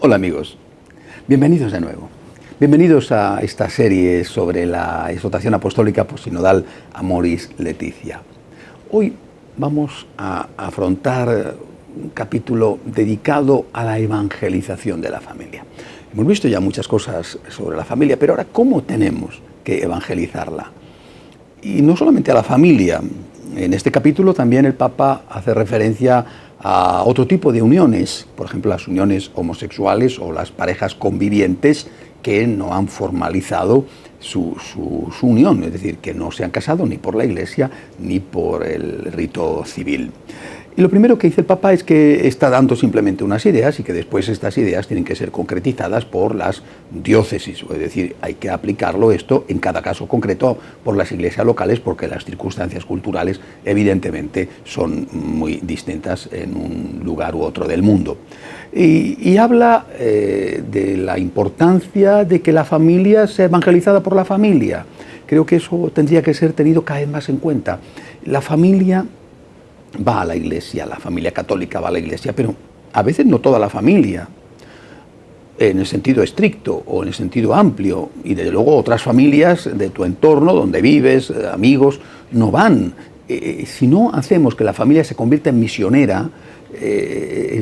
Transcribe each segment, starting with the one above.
Hola amigos, bienvenidos de nuevo. Bienvenidos a esta serie sobre la exhortación apostólica postsinodal Amoris Laetitia. Hoy vamos a afrontar un capítulo dedicado a la evangelización de la familia. Hemos visto ya muchas cosas sobre la familia, pero ahora, ¿cómo tenemos que evangelizarla? Y no solamente a la familia. En este capítulo también el Papa hace referencia a otro tipo de uniones, por ejemplo las uniones homosexuales o las parejas convivientes que no han formalizado su unión, es decir, que no se han casado ni por la Iglesia ni por el rito civil. Y lo primero que dice el Papa es que está dando simplemente unas ideas y que después estas ideas tienen que ser concretizadas por las diócesis, es decir, hay que aplicarlo esto en cada caso concreto por las iglesias locales porque las circunstancias culturales evidentemente son muy distintas en un lugar u otro del mundo. Y habla de la importancia de que la familia sea evangelizada por la familia. Creo que eso tendría que ser tenido cada vez más en cuenta. La familia va a la iglesia, la familia católica va a la iglesia, pero a veces no toda la familia, en el sentido estricto o en el sentido amplio, y desde luego otras familias de tu entorno, donde vives, amigos, no van. Si no hacemos que la familia se convierta en misionera,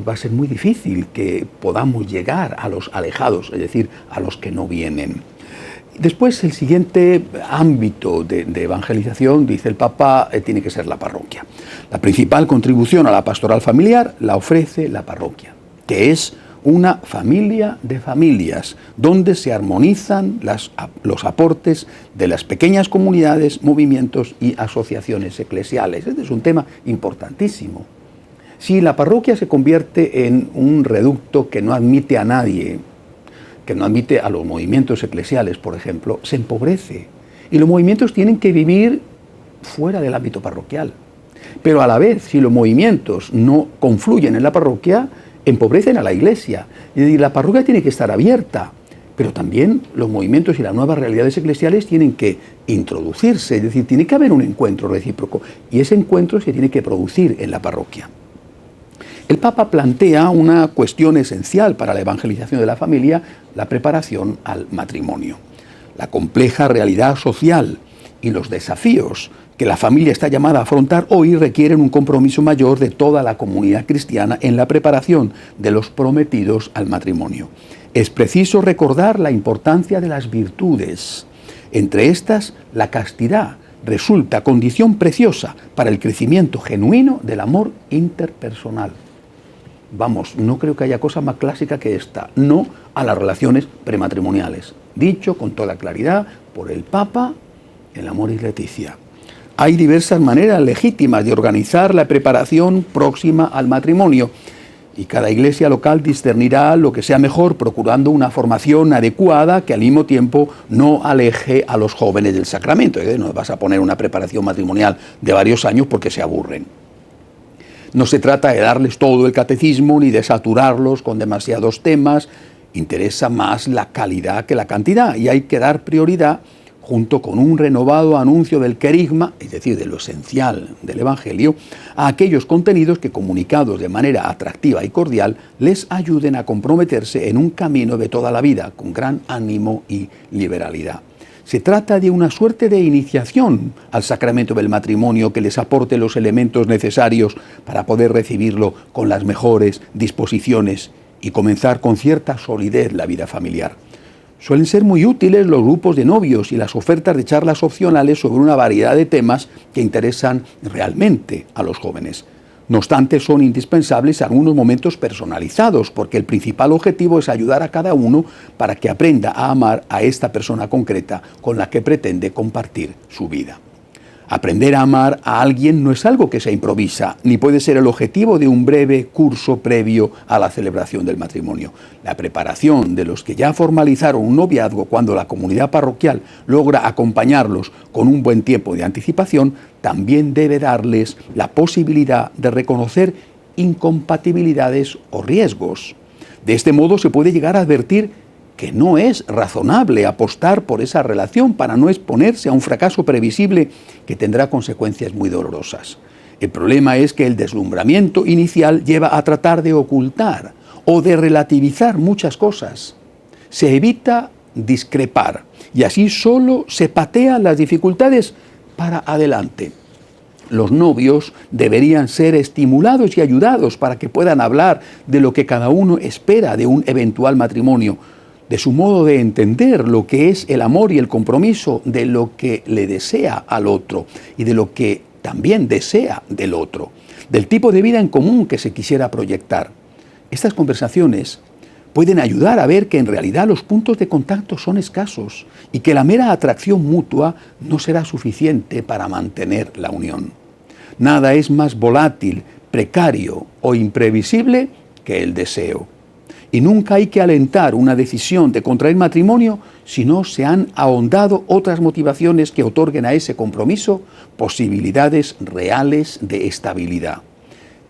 va a ser muy difícil que podamos llegar a los alejados, es decir, a los que no vienen. Después, el siguiente ámbito de evangelización, dice el Papa, tiene que ser la parroquia. La principal contribución a la pastoral familiar la ofrece la parroquia, que es una familia de familias, donde se armonizan los aportes de las pequeñas comunidades, movimientos y asociaciones eclesiales. Este es un tema importantísimo. Si la parroquia se convierte en un reducto que no admite a nadie, que no admite a los movimientos eclesiales, por ejemplo, se empobrece. Y los movimientos tienen que vivir fuera del ámbito parroquial. Pero a la vez, si los movimientos no confluyen en la parroquia, empobrecen a la iglesia. Es decir, la parroquia tiene que estar abierta, pero también los movimientos y las nuevas realidades eclesiales tienen que introducirse, es decir, tiene que haber un encuentro recíproco, y ese encuentro se tiene que producir en la parroquia. El Papa plantea una cuestión esencial para la evangelización de la familia, la preparación al matrimonio. La compleja realidad social y los desafíos que la familia está llamada a afrontar hoy requieren un compromiso mayor de toda la comunidad cristiana en la preparación de los prometidos al matrimonio. Es preciso recordar la importancia de las virtudes. Entre estas, la castidad resulta condición preciosa para el crecimiento genuino del amor interpersonal. Vamos, no creo que haya cosa más clásica que esta, no a las relaciones prematrimoniales. Dicho con toda claridad por el Papa en Amoris Laetitia. Hay diversas maneras legítimas de organizar la preparación próxima al matrimonio y cada iglesia local discernirá lo que sea mejor procurando una formación adecuada que al mismo tiempo no aleje a los jóvenes del sacramento. No vas a poner una preparación matrimonial de varios años porque se aburren. No se trata de darles todo el catecismo ni de saturarlos con demasiados temas. Interesa más la calidad que la cantidad y hay que dar prioridad, junto con un renovado anuncio del querigma, es decir, de lo esencial del Evangelio, a aquellos contenidos que, comunicados de manera atractiva y cordial, les ayuden a comprometerse en un camino de toda la vida, con gran ánimo y liberalidad. Se trata de una suerte de iniciación al sacramento del matrimonio que les aporte los elementos necesarios para poder recibirlo con las mejores disposiciones y comenzar con cierta solidez la vida familiar. Suelen ser muy útiles los grupos de novios y las ofertas de charlas opcionales sobre una variedad de temas que interesan realmente a los jóvenes. No obstante, son indispensables algunos momentos personalizados, porque el principal objetivo es ayudar a cada uno para que aprenda a amar a esta persona concreta con la que pretende compartir su vida. Aprender a amar a alguien no es algo que se improvisa, ni puede ser el objetivo de un breve curso previo a la celebración del matrimonio. La preparación de los que ya formalizaron un noviazgo cuando la comunidad parroquial logra acompañarlos con un buen tiempo de anticipación, también debe darles la posibilidad de reconocer incompatibilidades o riesgos. De este modo se puede llegar a advertir que no es razonable apostar por esa relación para no exponerse a un fracaso previsible que tendrá consecuencias muy dolorosas. El problema es que el deslumbramiento inicial lleva a tratar de ocultar o de relativizar muchas cosas. Se evita discrepar y así solo se patean las dificultades para adelante. Los novios deberían ser estimulados y ayudados para que puedan hablar de lo que cada uno espera de un eventual matrimonio, de su modo de entender lo que es el amor y el compromiso, de lo que le desea al otro y de lo que también desea del otro, del tipo de vida en común que se quisiera proyectar. Estas conversaciones pueden ayudar a ver que en realidad los puntos de contacto son escasos y que la mera atracción mutua no será suficiente para mantener la unión. Nada es más volátil, precario o imprevisible que el deseo. Y nunca hay que alentar una decisión de contraer matrimonio si no se han ahondado otras motivaciones que otorguen a ese compromiso posibilidades reales de estabilidad.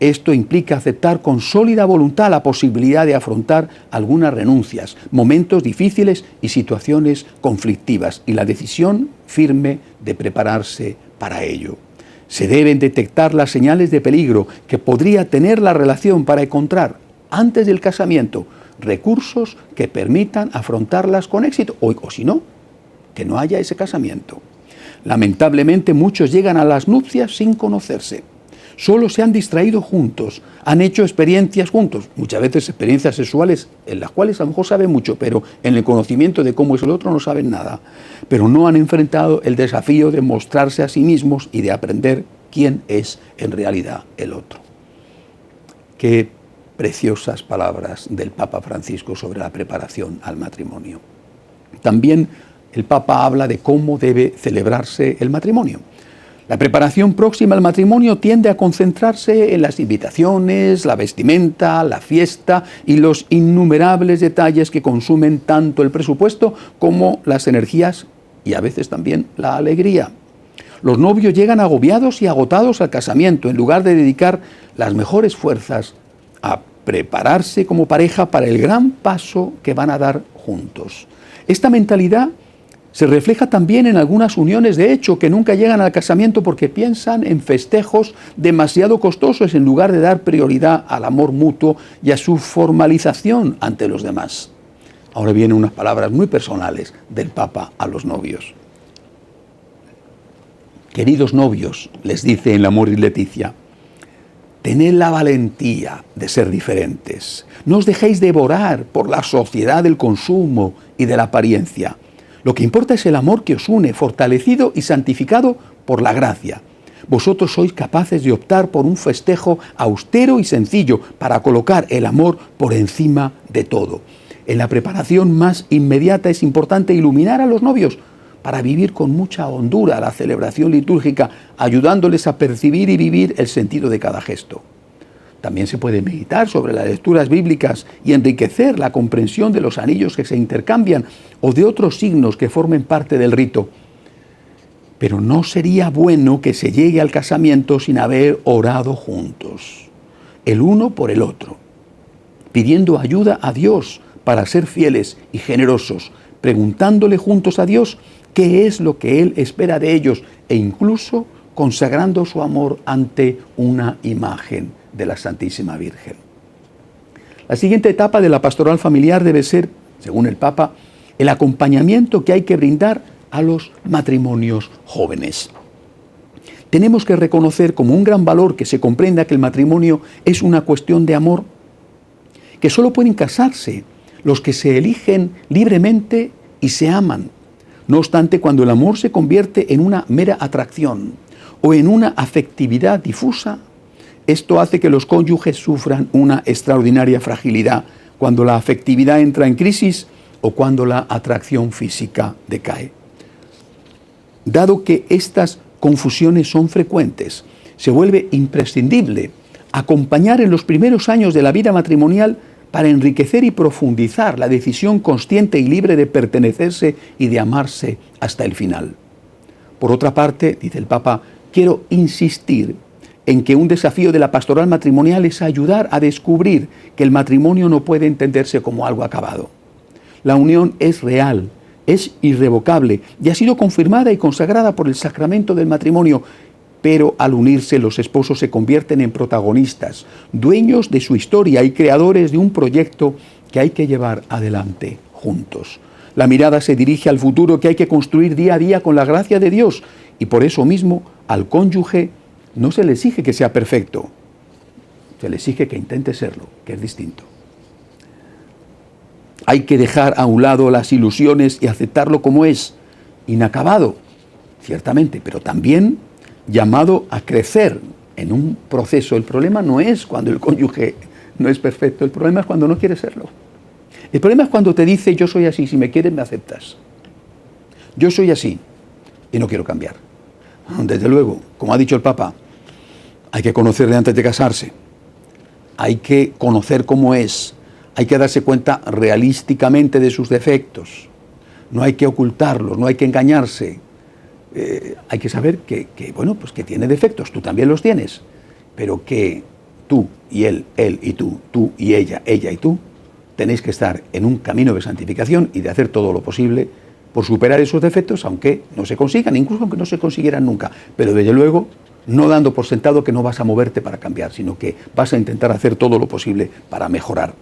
Esto implica aceptar con sólida voluntad la posibilidad de afrontar algunas renuncias, momentos difíciles y situaciones conflictivas, y la decisión firme de prepararse para ello. Se deben detectar las señales de peligro que podría tener la relación para encontrar, antes del casamiento, recursos que permitan afrontarlas con éxito, o si no, que no haya ese casamiento. Lamentablemente muchos llegan a las nupcias sin conocerse. Solo se han distraído juntos, han hecho experiencias juntos, muchas veces experiencias sexuales en las cuales a lo mejor saben mucho, pero en el conocimiento de cómo es el otro no saben nada. Pero no han enfrentado el desafío de mostrarse a sí mismos y de aprender quién es en realidad el otro. Qué preciosas palabras del Papa Francisco sobre la preparación al matrimonio. También el Papa habla de cómo debe celebrarse el matrimonio. La preparación próxima al matrimonio tiende a concentrarse en las invitaciones, la vestimenta, la fiesta y los innumerables detalles que consumen tanto el presupuesto como las energías y a veces también la alegría. Los novios llegan agobiados y agotados al casamiento en lugar de dedicar las mejores fuerzas a prepararse como pareja para el gran paso que van a dar juntos. Esta mentalidad se refleja también en algunas uniones de hecho que nunca llegan al casamiento porque piensan en festejos demasiado costosos en lugar de dar prioridad al amor mutuo y a su formalización ante los demás. Ahora vienen unas palabras muy personales del Papa a los novios. Queridos novios, les dice en Amoris Laetitia, tened la valentía de ser diferentes. No os dejéis devorar por la sociedad del consumo y de la apariencia. Lo que importa es el amor que os une, fortalecido y santificado por la gracia. Vosotros sois capaces de optar por un festejo austero y sencillo para colocar el amor por encima de todo. En la preparación más inmediata es importante iluminar a los novios para vivir con mucha hondura la celebración litúrgica, ayudándoles a percibir y vivir el sentido de cada gesto. También se puede meditar sobre las lecturas bíblicas y enriquecer la comprensión de los anillos que se intercambian o de otros signos que formen parte del rito. Pero no sería bueno que se llegue al casamiento sin haber orado juntos, el uno por el otro, pidiendo ayuda a Dios para ser fieles y generosos, preguntándole juntos a Dios qué es lo que Él espera de ellos e incluso consagrando su amor ante una imagen de la Santísima Virgen. La siguiente etapa de la pastoral familiar debe ser, según el Papa, el acompañamiento que hay que brindar a los matrimonios jóvenes. Tenemos que reconocer como un gran valor que se comprenda que el matrimonio es una cuestión de amor, que solo pueden casarse los que se eligen libremente y se aman. No obstante, cuando el amor se convierte en una mera atracción o en una afectividad difusa, esto hace que los cónyuges sufran una extraordinaria fragilidad cuando la afectividad entra en crisis o cuando la atracción física decae. Dado que estas confusiones son frecuentes, se vuelve imprescindible acompañar en los primeros años de la vida matrimonial para enriquecer y profundizar la decisión consciente y libre de pertenecerse y de amarse hasta el final. Por otra parte, dice el Papa, quiero insistir en que un desafío de la pastoral matrimonial es ayudar a descubrir que el matrimonio no puede entenderse como algo acabado. La unión es real, es irrevocable y ha sido confirmada y consagrada por el sacramento del matrimonio, pero al unirse los esposos se convierten en protagonistas, dueños de su historia y creadores de un proyecto que hay que llevar adelante juntos. La mirada se dirige al futuro que hay que construir día a día con la gracia de Dios, y por eso mismo al cónyuge no se le exige que sea perfecto, se le exige que intente serlo, que es distinto. Hay que dejar a un lado las ilusiones y aceptarlo como es, inacabado, ciertamente, pero también llamado a crecer en un proceso. El problema no es cuando el cónyuge no es perfecto, el problema es cuando no quiere serlo. El problema es cuando te dice: yo soy así, si me quieres me aceptas. Yo soy así y no quiero cambiar. Desde luego, como ha dicho el Papa, hay que conocerle antes de casarse. Hay que conocer cómo es. Hay que darse cuenta realísticamente de sus defectos. No hay que ocultarlos, no hay que engañarse. Hay que saber que tiene defectos, tú también los tienes, pero que tú y él y tú y ella y tú, tenéis que estar en un camino de santificación y de hacer todo lo posible por superar esos defectos, aunque no se consigan, incluso aunque no se consiguieran nunca, pero desde luego no dando por sentado que no vas a moverte para cambiar, sino que vas a intentar hacer todo lo posible para mejorar.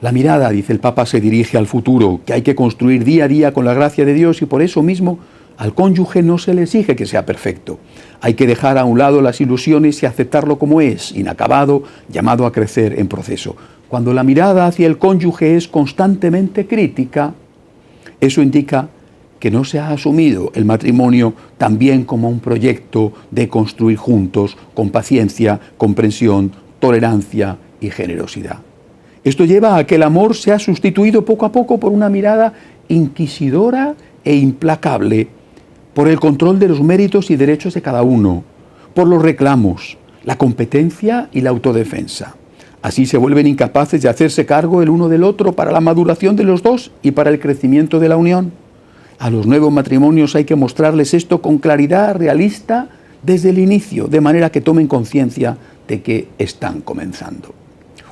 La mirada, dice el Papa, se dirige al futuro, que hay que construir día a día con la gracia de Dios, y por eso mismo al cónyuge no se le exige que sea perfecto. Hay que dejar a un lado las ilusiones y aceptarlo como es, inacabado, llamado a crecer en proceso. Cuando la mirada hacia el cónyuge es constantemente crítica, eso indica que no se ha asumido el matrimonio también como un proyecto de construir juntos, con paciencia, comprensión, tolerancia y generosidad. Esto lleva a que el amor sea sustituido poco a poco por una mirada inquisidora e implacable, por el control de los méritos y derechos de cada uno, por los reclamos, la competencia y la autodefensa. Así se vuelven incapaces de hacerse cargo el uno del otro para la maduración de los dos y para el crecimiento de la unión. A los nuevos matrimonios hay que mostrarles esto con claridad realista desde el inicio, de manera que tomen conciencia de que están comenzando.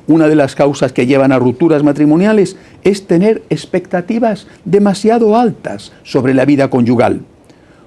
Una de las causas que llevan a rupturas matrimoniales es tener expectativas demasiado altas sobre la vida conyugal.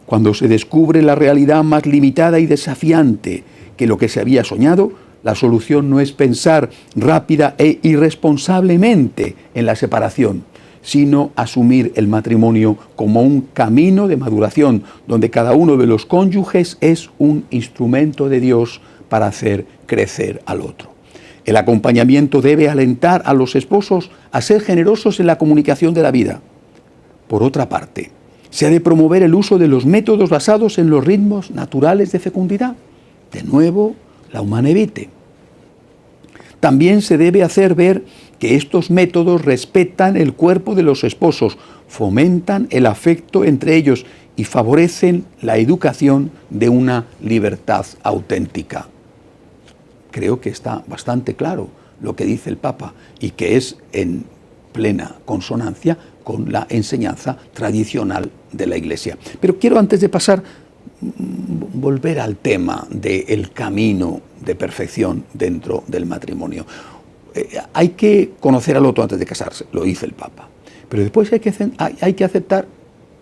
Cuando se descubre la realidad más limitada y desafiante que lo que se había soñado, la solución no es pensar rápida e irresponsablemente en la separación, sino asumir el matrimonio como un camino de maduración, donde cada uno de los cónyuges es un instrumento de Dios para hacer crecer al otro. El acompañamiento debe alentar a los esposos a ser generosos en la comunicación de la vida. Por otra parte, se ha de promover el uso de los métodos basados en los ritmos naturales de fecundidad. De nuevo, la humana vitae. También se debe hacer ver que estos métodos respetan el cuerpo de los esposos, fomentan el afecto entre ellos y favorecen la educación de una libertad auténtica. Creo que está bastante claro lo que dice el Papa y que es en plena consonancia con la enseñanza tradicional de la Iglesia. Pero quiero, antes de pasar, volver al tema del camino de perfección dentro del matrimonio. Hay que conocer al otro antes de casarse, lo dice el Papa. Pero después hay que aceptar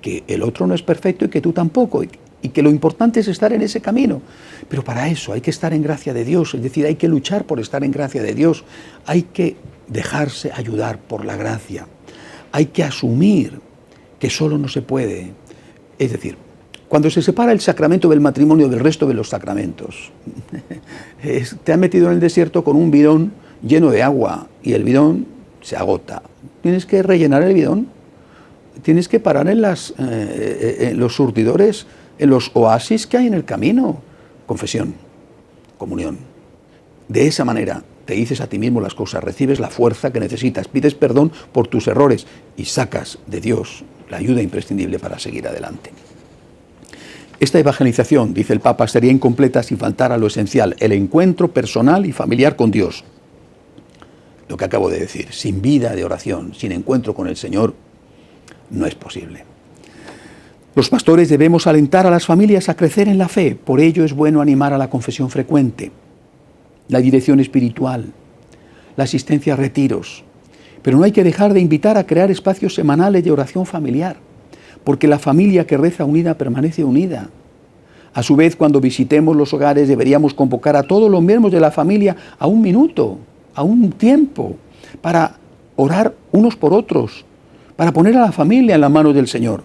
que el otro no es perfecto y que tú tampoco, y que lo importante es estar en ese camino. Pero para eso hay que estar en gracia de Dios, es decir, hay que luchar por estar en gracia de Dios, hay que dejarse ayudar por la gracia, hay que asumir que solo no se puede. Es decir, cuando se separa el sacramento del matrimonio del resto de los sacramentos, te han metido en el desierto con un bidón lleno de agua y el bidón se agota. Tienes que rellenar el bidón, tienes que parar en los surtidores, en los oasis que hay en el camino. Confesión, comunión. De esa manera te dices a ti mismo las cosas, recibes la fuerza que necesitas, pides perdón por tus errores y sacas de Dios la ayuda imprescindible para seguir adelante. Esta evangelización, dice el Papa, sería incompleta si faltara lo esencial, el encuentro personal y familiar con Dios. Lo que acabo de decir, sin vida de oración, sin encuentro con el Señor, no es posible. Los pastores debemos alentar a las familias a crecer en la fe. Por ello es bueno animar a la confesión frecuente, la dirección espiritual, la asistencia a retiros. Pero no hay que dejar de invitar a crear espacios semanales de oración familiar, porque la familia que reza unida permanece unida. A su vez, cuando visitemos los hogares, deberíamos convocar a todos los miembros de la familia a un minuto, a un tiempo, para orar unos por otros, para poner a la familia en las manos del Señor.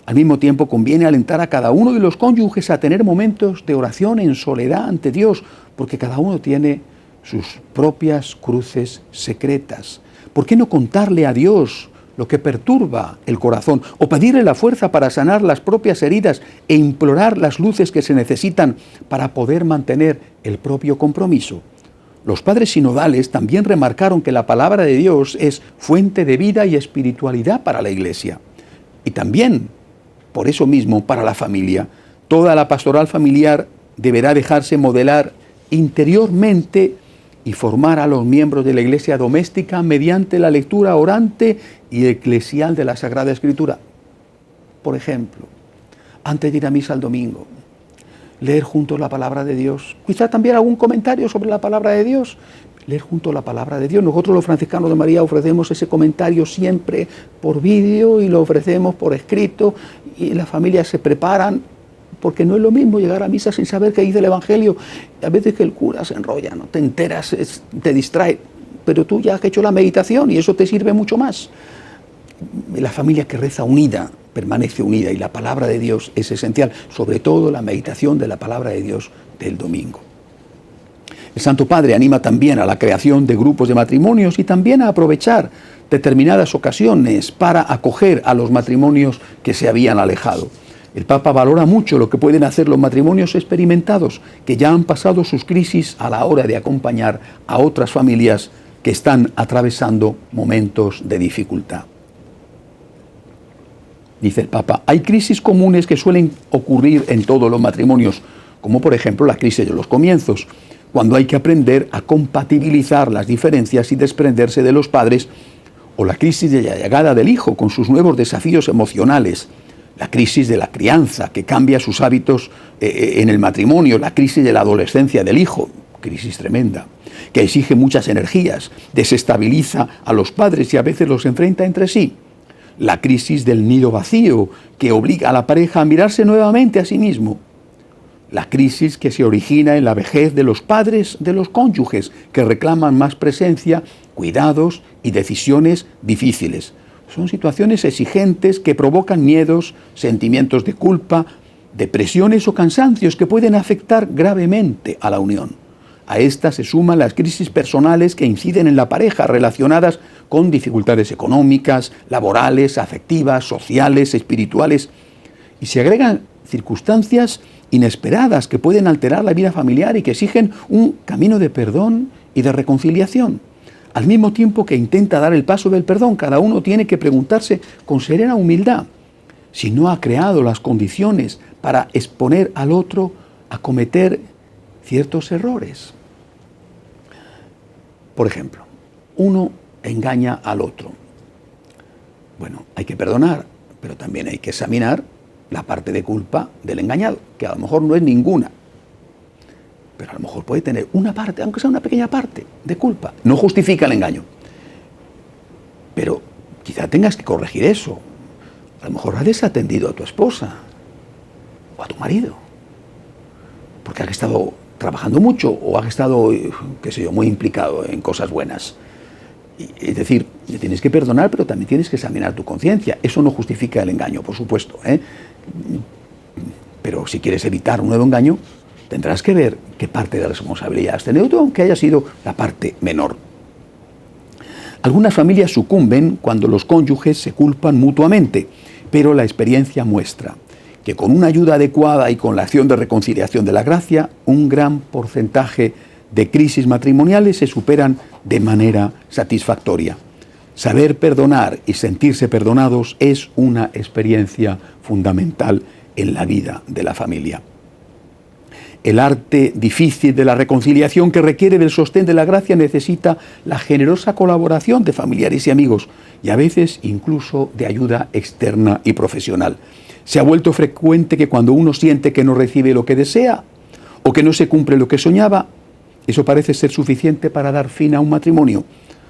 Al mismo tiempo, conviene alentar a cada uno de los cónyuges a tener momentos de oración en soledad ante Dios, porque cada uno tiene sus propias cruces secretas. ¿Por qué no contarle a Dios lo que perturba el corazón, o pedirle la fuerza para sanar las propias heridas e implorar las luces que se necesitan para poder mantener el propio compromiso? Los padres sinodales también remarcaron que la palabra de Dios es fuente de vida y espiritualidad para la Iglesia. Y también, por eso mismo, para la familia. Toda la pastoral familiar deberá dejarse modelar interiormente y formar a los miembros de la Iglesia doméstica mediante la lectura orante y eclesial de la Sagrada Escritura. Por ejemplo, antes de ir a misa el domingo, leer juntos la palabra de Dios. Quizá también algún comentario sobre la palabra de Dios. Leer juntos la palabra de Dios. Nosotros los franciscanos de María ofrecemos ese comentario siempre por vídeo y lo ofrecemos por escrito, y las familias se preparan, porque no es lo mismo llegar a misa sin saber qué dice el Evangelio. A veces que el cura se enrolla, no te enteras, te distrae, pero tú ya has hecho la meditación y eso te sirve mucho más. La familia que reza unida permanece unida, y la palabra de Dios es esencial, sobre todo la meditación de la palabra de Dios del domingo. El Santo Padre anima también a la creación de grupos de matrimonios y también a aprovechar determinadas ocasiones para acoger a los matrimonios que se habían alejado. El Papa valora mucho lo que pueden hacer los matrimonios experimentados, que ya han pasado sus crisis, a la hora de acompañar a otras familias que están atravesando momentos de dificultad. Dice el Papa, hay crisis comunes que suelen ocurrir en todos los matrimonios, como por ejemplo la crisis de los comienzos, cuando hay que aprender a compatibilizar las diferencias y desprenderse de los padres, o la crisis de la llegada del hijo con sus nuevos desafíos emocionales, la crisis de la crianza que cambia sus hábitos en el matrimonio, la crisis de la adolescencia del hijo, crisis tremenda, que exige muchas energías, desestabiliza a los padres y a veces los enfrenta entre sí. La crisis del nido vacío, que obliga a la pareja a mirarse nuevamente a sí mismo. La crisis que se origina en la vejez de los padres de los cónyuges, que reclaman más presencia, cuidados y decisiones difíciles. Son situaciones exigentes que provocan miedos, sentimientos de culpa, depresiones o cansancios que pueden afectar gravemente a la unión. A estas se suman las crisis personales que inciden en la pareja, relacionadas con dificultades económicas, laborales, afectivas, sociales, espirituales, y se agregan circunstancias inesperadas que pueden alterar la vida familiar y que exigen un camino de perdón y de reconciliación. Al mismo tiempo que intenta dar el paso del perdón, cada uno tiene que preguntarse con serena humildad si no ha creado las condiciones para exponer al otro a cometer ciertos errores. Por ejemplo, uno engaña al otro. Bueno, hay que perdonar, pero también hay que examinar la parte de culpa del engañado, que a lo mejor no es ninguna, pero a lo mejor puede tener una parte, aunque sea una pequeña parte, de culpa. No justifica el engaño, pero quizá tengas que corregir eso. A lo mejor has desatendido a tu esposa o a tu marido, porque has estado trabajando mucho o has estado, qué sé yo, muy implicado en cosas buenas. Es decir, tienes que perdonar, pero también tienes que examinar tu conciencia. Eso no justifica el engaño, por supuesto, ¿eh? Pero si quieres evitar un nuevo engaño, tendrás que ver qué parte de responsabilidad has tenido tú, aunque haya sido la parte menor. Algunas familias sucumben cuando los cónyuges se culpan mutuamente, pero la experiencia muestra que con una ayuda adecuada y con la acción de reconciliación de la gracia, un gran porcentaje de crisis matrimoniales se superan de manera satisfactoria. Saber perdonar y sentirse perdonados es una experiencia fundamental en la vida de la familia. El arte difícil de la reconciliación, que requiere del sostén de la gracia, necesita la generosa colaboración de familiares y amigos, y a veces incluso de ayuda externa y profesional. Se ha vuelto frecuente que cuando uno siente que no recibe lo que desea o que no se cumple lo que soñaba, eso parece ser suficiente para dar fin a un matrimonio.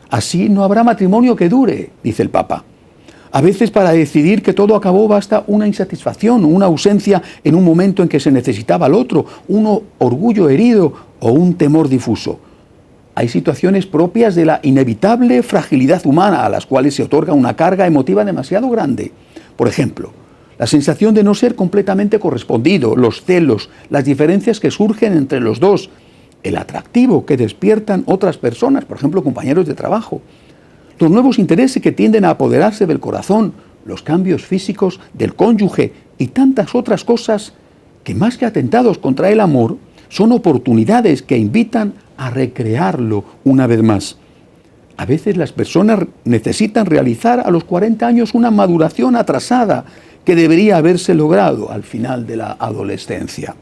Así no habrá matrimonio que dure, dice el Papa. A veces para decidir que todo acabó basta una insatisfacción, una ausencia en un momento en que se necesitaba al otro, un orgullo herido o un temor difuso. Hay situaciones propias de la inevitable fragilidad humana a las cuales se otorga una carga emotiva demasiado grande. Por ejemplo, la sensación de no ser completamente correspondido, los celos, las diferencias que surgen entre los dos, el atractivo que despiertan otras personas, por ejemplo, compañeros de trabajo, los nuevos intereses que tienden a apoderarse del corazón, los cambios físicos del cónyuge y tantas otras cosas que más que atentados contra el amor, son oportunidades que invitan a recrearlo una vez más. A veces las personas necesitan realizar a los 40 años una maduración atrasada que debería haberse logrado al final de la adolescencia.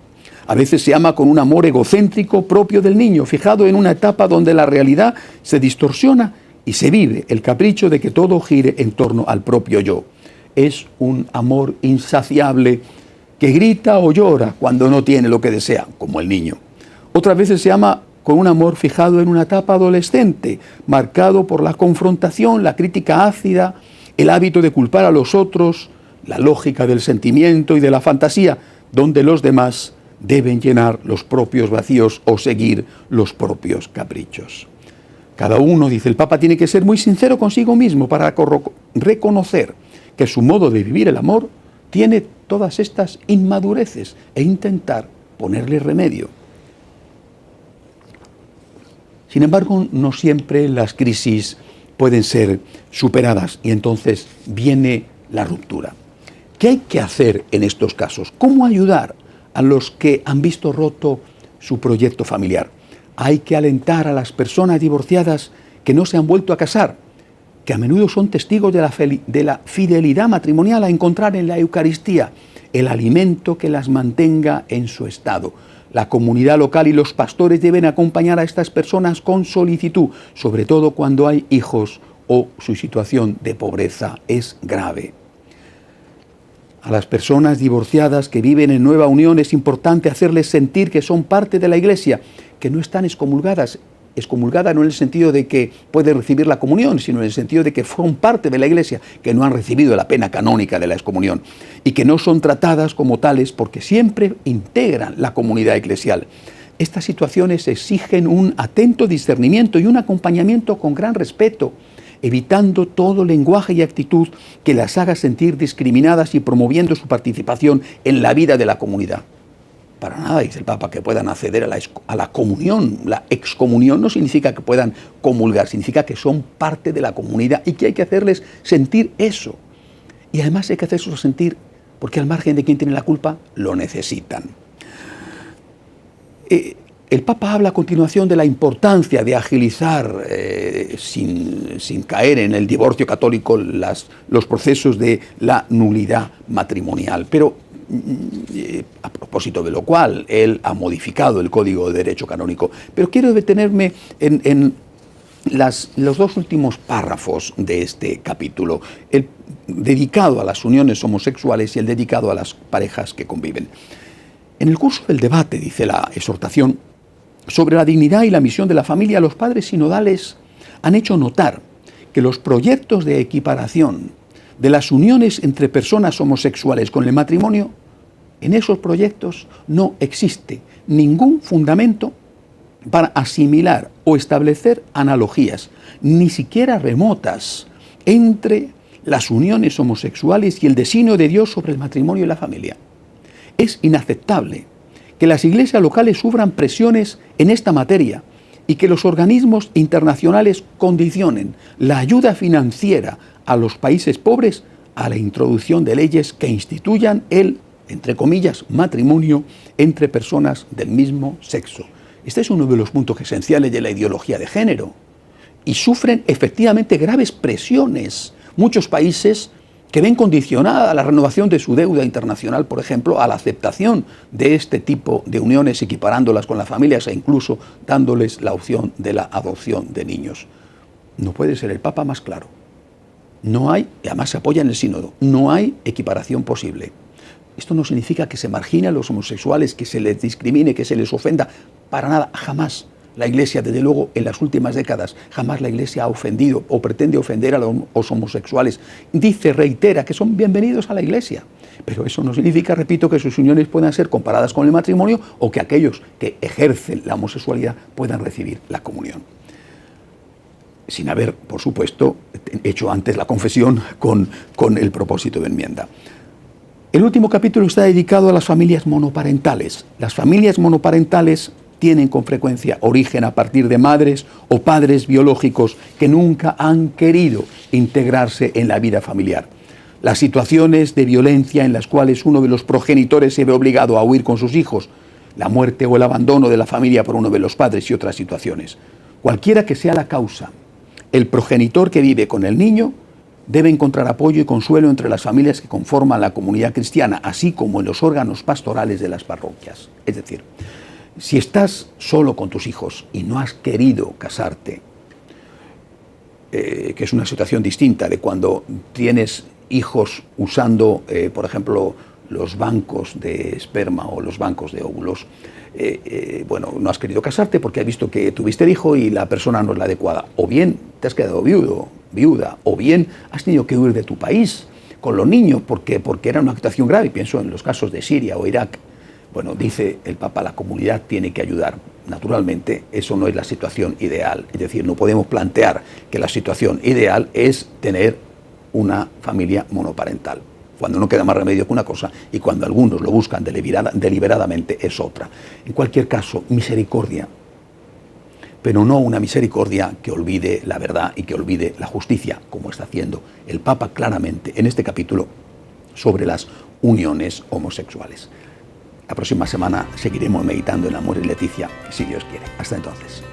A veces se ama con un amor egocéntrico propio del niño, fijado en una etapa donde la realidad se distorsiona y se vive el capricho de que todo gire en torno al propio yo. Es un amor insaciable que grita o llora cuando no tiene lo que desea, como el niño. Otras veces se ama con un amor fijado en una etapa adolescente, marcado por la confrontación, la crítica ácida, el hábito de culpar a los otros, la lógica del sentimiento y de la fantasía, donde los demás deben llenar los propios vacíos o seguir los propios caprichos. Cada uno, dice el Papa, tiene que ser muy sincero consigo mismo para reconocer que su modo de vivir el amor tiene todas estas inmadureces e intentar ponerle remedio. Sin embargo, no siempre las crisis pueden ser superadas y entonces viene la ruptura. ¿Qué hay que hacer en estos casos? ¿Cómo ayudar a los que han visto roto su proyecto familiar? Hay que alentar a las personas divorciadas que no se han vuelto a casar, que a menudo son testigos de la fidelidad matrimonial, a encontrar en la Eucaristía el alimento que las mantenga en su estado. La comunidad local y los pastores deben acompañar a estas personas con solicitud, sobre todo cuando hay hijos o su situación de pobreza es grave. A las personas divorciadas que viven en nueva unión es importante hacerles sentir que son parte de la Iglesia, que no están excomulgadas. Excomulgada no en el sentido de que pueden recibir la comunión, sino en el sentido de que son parte de la Iglesia, que no han recibido la pena canónica de la excomunión y que no son tratadas como tales porque siempre integran la comunidad eclesial. Estas situaciones exigen un atento discernimiento y un acompañamiento con gran respeto, evitando todo lenguaje y actitud que las haga sentir discriminadas y promoviendo su participación en la vida de la comunidad. Para nada, dice el Papa, que puedan acceder a la comunión. La excomunión no significa que puedan comulgar, significa que son parte de la comunidad y que hay que hacerles sentir eso. Y además hay que hacerlos sentir, porque al margen de quien tiene la culpa, lo necesitan. El Papa habla a continuación de la importancia de agilizar, sin caer en el divorcio católico, los procesos de la nulidad matrimonial. Pero a propósito de lo cual él ha modificado el Código de Derecho Canónico. Pero quiero detenerme en los dos últimos párrafos de este capítulo, el dedicado a las uniones homosexuales y el dedicado a las parejas que conviven. En el curso del debate, dice la exhortación, sobre la dignidad y la misión de la familia, los padres sinodales han hecho notar que los proyectos de equiparación de las uniones entre personas homosexuales con el matrimonio, en esos proyectos no existe ningún fundamento para asimilar o establecer analogías, ni siquiera remotas, entre las uniones homosexuales y el designio de Dios sobre el matrimonio y la familia. Es inaceptable que las iglesias locales sufran presiones en esta materia y que los organismos internacionales condicionen la ayuda financiera a los países pobres a la introducción de leyes que instituyan el, entre comillas, matrimonio entre personas del mismo sexo. Este es uno de los puntos esenciales de la ideología de género. Y sufren efectivamente graves presiones muchos países que ven condicionada la renovación de su deuda internacional, por ejemplo, a la aceptación de este tipo de uniones, equiparándolas con las familias e incluso dándoles la opción de la adopción de niños. No puede ser el Papa más claro. No hay, y además se apoya en el sínodo, no hay equiparación posible. Esto no significa que se margine a los homosexuales, que se les discrimine, que se les ofenda, para nada, jamás. La Iglesia, desde luego, en las últimas décadas, jamás la Iglesia ha ofendido o pretende ofender a los homosexuales. Dice, reitera, que son bienvenidos a la Iglesia. Pero eso no significa, repito, que sus uniones puedan ser comparadas con el matrimonio o que aquellos que ejercen la homosexualidad puedan recibir la comunión. Sin haber, por supuesto, hecho antes la confesión con el propósito de enmienda. El último capítulo está dedicado a las familias monoparentales. Las familias monoparentales tienen con frecuencia origen a partir de madres o padres biológicos que nunca han querido integrarse en la vida familiar. Las situaciones de violencia en las cuales uno de los progenitores se ve obligado a huir con sus hijos, la muerte o el abandono de la familia por uno de los padres y otras situaciones. Cualquiera que sea la causa, el progenitor que vive con el niño debe encontrar apoyo y consuelo entre las familias que conforman la comunidad cristiana, así como en los órganos pastorales de las parroquias. Es decir, si estás solo con tus hijos y no has querido casarte, que es una situación distinta de cuando tienes hijos usando, por ejemplo, los bancos de esperma o los bancos de óvulos, bueno, no has querido casarte porque has visto que tuviste el hijo y la persona no es la adecuada. O bien te has quedado viuda, o bien has tenido que huir de tu país con los niños porque era una situación grave. Pienso en los casos de Siria o Irak. Bueno, dice el Papa, la comunidad tiene que ayudar. Naturalmente, eso no es la situación ideal. Es decir, no podemos plantear que la situación ideal es tener una familia monoparental, cuando no queda más remedio que una cosa y cuando algunos lo buscan deliberadamente es otra. En cualquier caso, misericordia, pero no una misericordia que olvide la verdad y que olvide la justicia, como está haciendo el Papa claramente en este capítulo sobre las uniones homosexuales. La próxima semana seguiremos meditando en Amor y Leticia, si Dios quiere. Hasta entonces.